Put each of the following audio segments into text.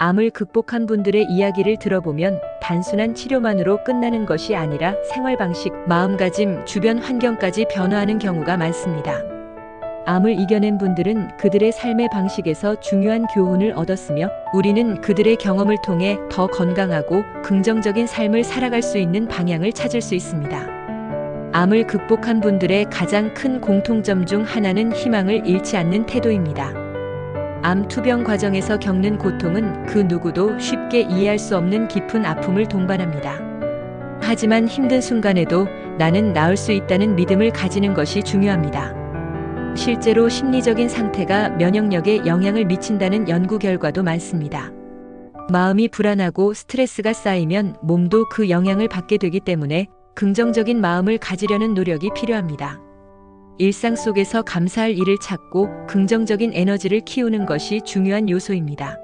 암을 극복한 분들의 이야기를 들어보면 단순한 치료만으로 끝나는 것이 아니라 생활 방식, 마음가짐, 주변 환경까지 변화하는 경우가 많습니다. 암을 이겨낸 분들은 그들의 삶의 방식에서 중요한 교훈을 얻었으며 우리는 그들의 경험을 통해 더 건강하고 긍정적인 삶을 살아갈 수 있는 방향을 찾을 수 있습니다. 암을 극복한 분들의 가장 큰 공통점 중 하나는 희망을 잃지 않는 태도입니다. 암 투병 과정에서 겪는 고통은 그 누구도 쉽게 이해할 수 없는 깊은 아픔을 동반합니다. 하지만 힘든 순간에도 나는 나을 수 있다는 믿음을 가지는 것이 중요합니다. 실제로 심리적인 상태가 면역력에 영향을 미친다는 연구 결과도 많습니다. 마음이 불안하고 스트레스가 쌓이면 몸도 그 영향을 받게 되기 때문에 긍정적인 마음을 가지려는 노력이 필요합니다. 일상 속에서 감사할 일을 찾고 긍정적인 에너지를 키우는 것이 중요한 요소입니다.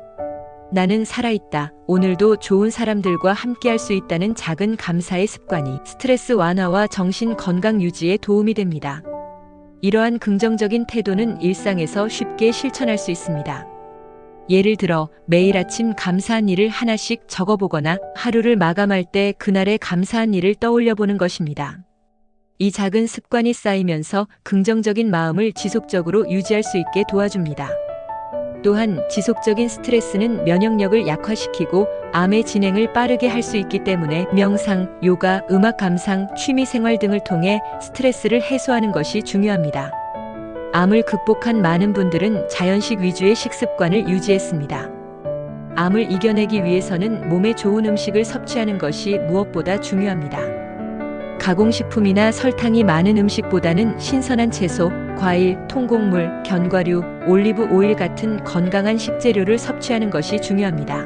나는 살아있다. 오늘도 좋은 사람들과 함께할 수 있다는 작은 감사의 습관이 스트레스 완화와 정신 건강 유지에 도움이 됩니다. 이러한 긍정적인 태도는 일상에서 쉽게 실천할 수 있습니다. 예를 들어 매일 아침 감사한 일을 하나씩 적어보거나 하루를 마감할 때 그날의 감사한 일을 떠올려 보는 것입니다. 이 작은 습관이 쌓이면서 긍정적인 마음을 지속적으로 유지할 수 있게 도와줍니다. 또한 지속적인 스트레스는 면역력을 약화시키고 암의 진행을 빠르게 할 수 있기 때문에 명상, 요가, 음악 감상, 취미생활 등을 통해 스트레스를 해소하는 것이 중요합니다. 암을 극복한 많은 분들은 자연식 위주의 식습관을 유지했습니다. 암을 이겨내기 위해서는 몸에 좋은 음식을 섭취하는 것이 무엇보다 중요합니다. 가공식품이나 설탕이 많은 음식보다는 신선한 채소, 과일, 통곡물, 견과류, 올리브 오일 같은 건강한 식재료를 섭취하는 것이 중요합니다.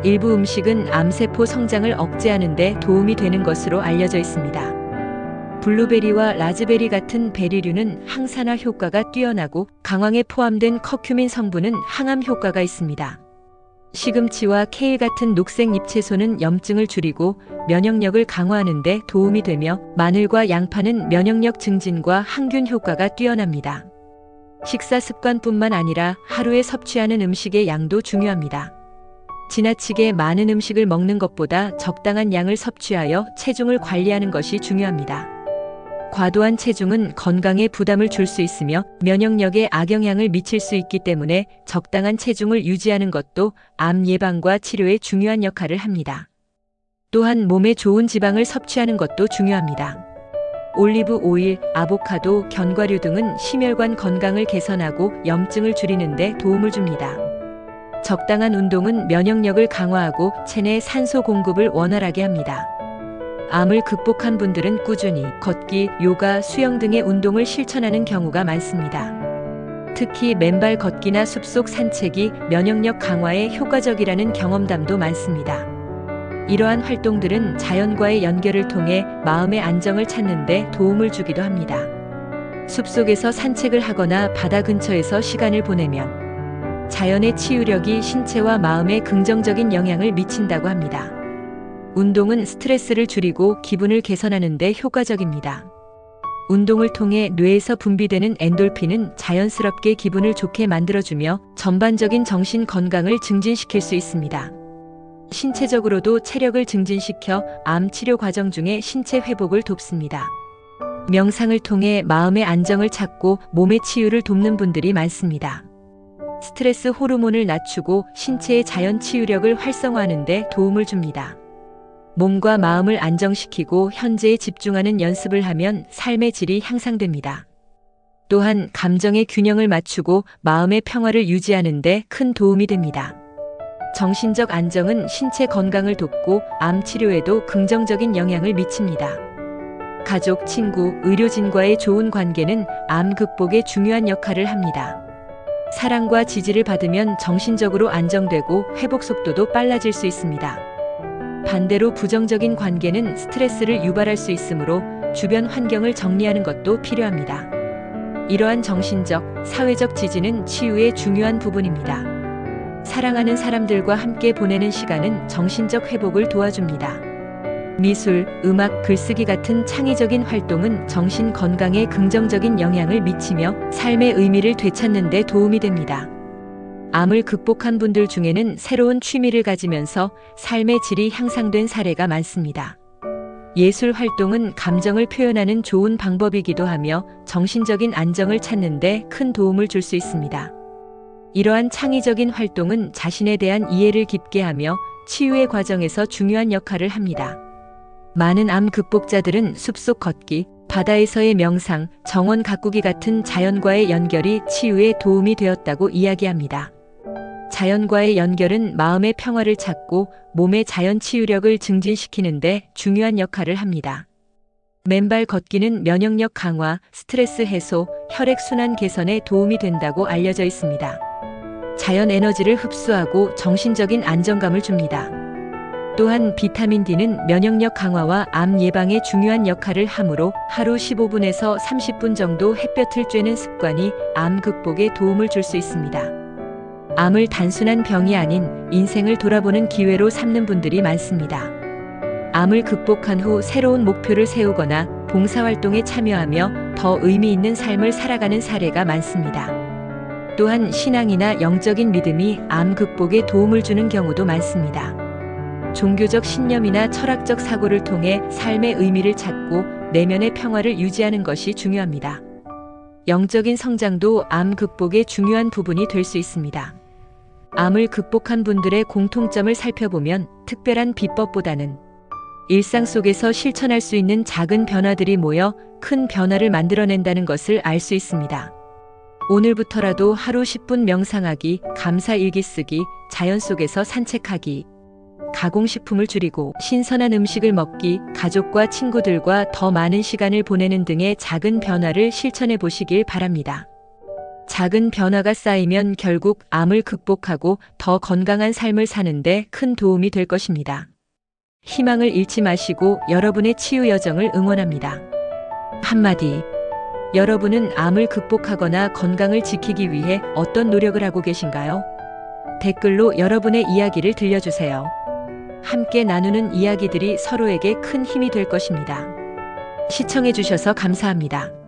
일부 음식은 암세포 성장을 억제하는 데 도움이 되는 것으로 알려져 있습니다. 블루베리와 라즈베리 같은 베리류는 항산화 효과가 뛰어나고 강황에 포함된 커큐민 성분은 항암 효과가 있습니다. 시금치와 케일 같은 녹색 잎채소는 염증을 줄이고 면역력을 강화하는 데 도움이 되며 마늘과 양파는 면역력 증진과 항균 효과가 뛰어납니다. 식사 습관뿐만 아니라 하루에 섭취하는 음식의 양도 중요합니다. 지나치게 많은 음식을 먹는 것보다 적당한 양을 섭취하여 체중을 관리하는 것이 중요합니다. 과도한 체중은 건강에 부담을 줄 수 있으며 면역력에 악영향을 미칠 수 있기 때문에 적당한 체중을 유지하는 것도 암 예방과 치료에 중요한 역할을 합니다. 또한 몸에 좋은 지방을 섭취하는 것도 중요합니다. 올리브 오일, 아보카도, 견과류 등은 심혈관 건강을 개선하고 염증을 줄이는 데 도움을 줍니다. 적당한 운동은 면역력을 강화하고 체내 산소 공급을 원활하게 합니다. 암을 극복한 분들은 꾸준히 걷기, 요가, 수영 등의 운동을 실천하는 경우가 많습니다. 특히 맨발 걷기나 숲속 산책이 면역력 강화에 효과적이라는 경험담도 많습니다. 이러한 활동들은 자연과의 연결을 통해 마음의 안정을 찾는 데 도움을 주기도 합니다. 숲속에서 산책을 하거나 바다 근처에서 시간을 보내면 자연의 치유력이 신체와 마음에 긍정적인 영향을 미친다고 합니다. 운동은 스트레스를 줄이고 기분을 개선하는 데 효과적입니다. 운동을 통해 뇌에서 분비되는 엔돌핀은 자연스럽게 기분을 좋게 만들어주며 전반적인 정신 건강을 증진시킬 수 있습니다. 신체적으로도 체력을 증진시켜 암 치료 과정 중에 신체 회복을 돕습니다. 명상을 통해 마음의 안정을 찾고 몸의 치유를 돕는 분들이 많습니다. 스트레스 호르몬을 낮추고 신체의 자연 치유력을 활성화하는 데 도움을 줍니다. 몸과 마음을 안정시키고 현재에 집중하는 연습을 하면 삶의 질이 향상됩니다. 또한 감정의 균형을 맞추고 마음의 평화를 유지하는 데 큰 도움이 됩니다. 정신적 안정은 신체 건강을 돕고 암 치료에도 긍정적인 영향을 미칩니다. 가족, 친구, 의료진과의 좋은 관계는 암 극복에 중요한 역할을 합니다. 사랑과 지지를 받으면 정신적으로 안정되고 회복 속도도 빨라질 수 있습니다. 반대로 부정적인 관계는 스트레스를 유발할 수 있으므로 주변 환경을 정리하는 것도 필요합니다. 이러한 정신적, 사회적 지지는 치유의 중요한 부분입니다. 사랑하는 사람들과 함께 보내는 시간은 정신적 회복을 도와줍니다. 미술, 음악, 글쓰기 같은 창의적인 활동은 정신 건강에 긍정적인 영향을 미치며 삶의 의미를 되찾는 데 도움이 됩니다. 암을 극복한 분들 중에는 새로운 취미를 가지면서 삶의 질이 향상된 사례가 많습니다. 예술 활동은 감정을 표현하는 좋은 방법이기도 하며 정신적인 안정을 찾는 데 큰 도움을 줄 수 있습니다. 이러한 창의적인 활동은 자신에 대한 이해를 깊게 하며 치유의 과정에서 중요한 역할을 합니다. 많은 암 극복자들은 숲속 걷기, 바다에서의 명상, 정원 가꾸기 같은 자연과의 연결이 치유에 도움이 되었다고 이야기합니다. 자연과의 연결은 마음의 평화를 찾고 몸의 자연 치유력을 증진시키는 데 중요한 역할을 합니다. 맨발 걷기는 면역력 강화, 스트레스 해소, 혈액순환 개선에 도움이 된다고 알려져 있습니다. 자연 에너지를 흡수하고 정신적인 안정감을 줍니다. 또한 비타민 D는 면역력 강화와 암 예방에 중요한 역할을 하므로 하루 15분에서 30분 정도 햇볕을 쬐는 습관이 암 극복에 도움을 줄 수 있습니다. 암을 단순한 병이 아닌 인생을 돌아보는 기회로 삼는 분들이 많습니다. 암을 극복한 후 새로운 목표를 세우거나 봉사활동에 참여하며 더 의미 있는 삶을 살아가는 사례가 많습니다. 또한 신앙이나 영적인 믿음이 암 극복에 도움을 주는 경우도 많습니다. 종교적 신념이나 철학적 사고를 통해 삶의 의미를 찾고 내면의 평화를 유지하는 것이 중요합니다. 영적인 성장도 암 극복의 중요한 부분이 될 수 있습니다. 암을 극복한 분들의 공통점을 살펴보면 특별한 비법보다는 일상 속에서 실천할 수 있는 작은 변화들이 모여 큰 변화를 만들어낸다는 것을 알 수 있습니다. 오늘부터라도 하루 10분 명상하기, 감사 일기 쓰기, 자연 속에서 산책하기, 가공식품을 줄이고 신선한 음식을 먹기, 가족과 친구들과 더 많은 시간을 보내는 등의 작은 변화를 실천해 보시길 바랍니다. 작은 변화가 쌓이면 결국 암을 극복하고 더 건강한 삶을 사는데 큰 도움이 될 것입니다. 희망을 잃지 마시고 여러분의 치유 여정을 응원합니다. 한마디. 여러분은 암을 극복하거나 건강을 지키기 위해 어떤 노력을 하고 계신가요? 댓글로 여러분의 이야기를 들려주세요. 함께 나누는 이야기들이 서로에게 큰 힘이 될 것입니다. 시청해주셔서 감사합니다.